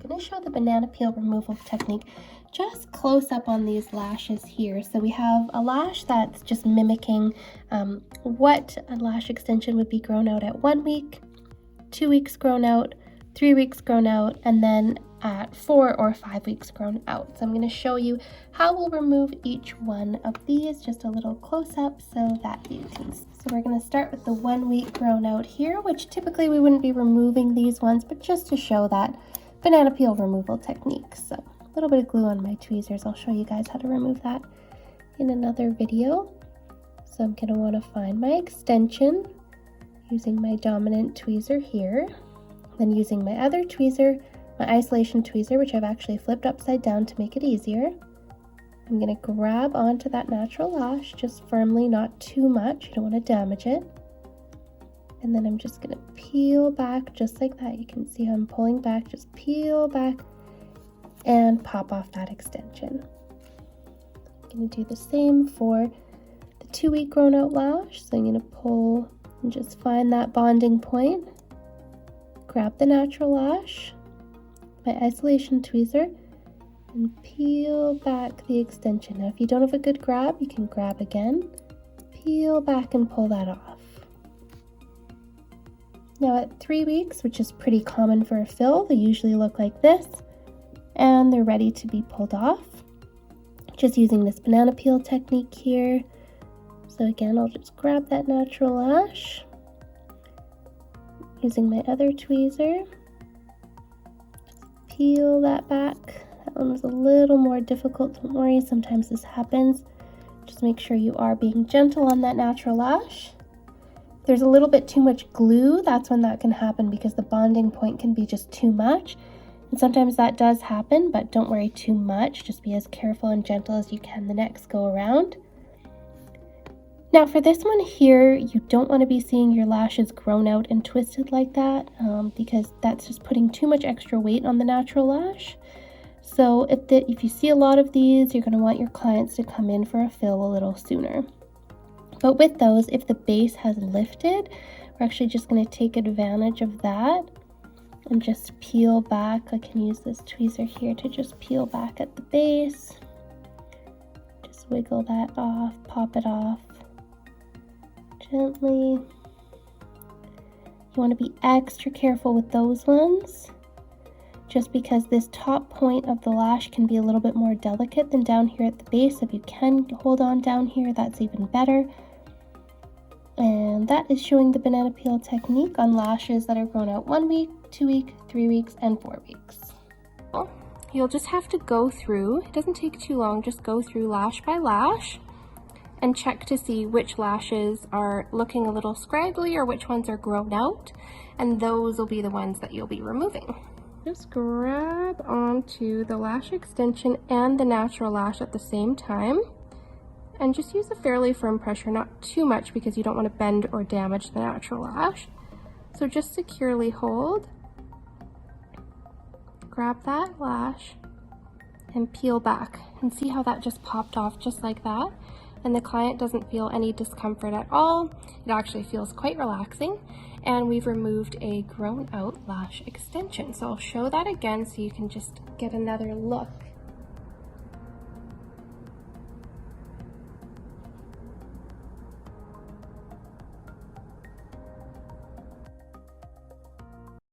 going to show the banana peel removal technique just close up on these lashes here. So we have a lash that's just mimicking what a lash extension would be grown out at 1 week, 2 weeks grown out, 3 weeks grown out, and then at 4 or 5 weeks grown out. So I'm going to show you how we'll remove each one of these, just a little close up so that you can see. So we're going to start with the 1 week grown out here, which typically we wouldn't be removing these ones, but just to show that banana peel removal technique. So a little bit of glue on my tweezers. I'll show you guys how to remove that in another video. So I'm going to want to find my extension using my dominant tweezer here, then using my other tweezer, my isolation tweezer, which I've actually flipped upside down to make it easier. I'm going to grab onto that natural lash, just firmly, not too much. You don't want to damage it. And then I'm just going to peel back just like that. You can see how I'm pulling back. Just peel back and pop off that extension. I'm going to do the same for the 2 week grown out lash. So I'm going to pull and just find that bonding point. Grab the natural lash, my isolation tweezer, and peel back the extension. Now if you don't have a good grab, you can grab again, peel back and pull that off. Now at 3 weeks, which is pretty common for a fill, they usually look like this, and they're ready to be pulled off. Just using this banana peel technique here. So again, I'll just grab that natural lash, using my other tweezer, peel that back. That one was a little more difficult, don't worry, sometimes this happens. Just make sure you are being gentle on that natural lash. If there's a little bit too much glue, that's when that can happen because the bonding point can be just too much. And sometimes that does happen, but don't worry too much. Just be as careful and gentle as you can the next go around. Now for this one here, you don't want to be seeing your lashes grown out and twisted like that because that's just putting too much extra weight on the natural lash. So if you see a lot of these, you're going to want your clients to come in for a fill a little sooner. But with those, if the base has lifted, we're actually just going to take advantage of that and just peel back. I can use this tweezer here to just peel back at the base. Just wiggle that off, pop it off gently. You want to be extra careful with those ones, just because this top point of the lash can be a little bit more delicate than down here at the base. If you can hold on down here, that's even better. And that is showing the banana peel technique on lashes that are grown out 1 week, 2 week, 3 weeks, and 4 weeks. You'll just have to go through, it doesn't take too long, just go through lash by lash and check to see which lashes are looking a little scraggly or which ones are grown out, and those will be the ones that you'll be removing. Just grab onto the lash extension and the natural lash at the same time, and just use a fairly firm pressure, not too much because you don't want to bend or damage the natural lash. So just securely hold, grab that lash, and peel back, and see how that just popped off just like that. And the client doesn't feel any discomfort at all. It actually feels quite relaxing. And we've removed a grown out lash extension. So I'll show that again so you can just get another look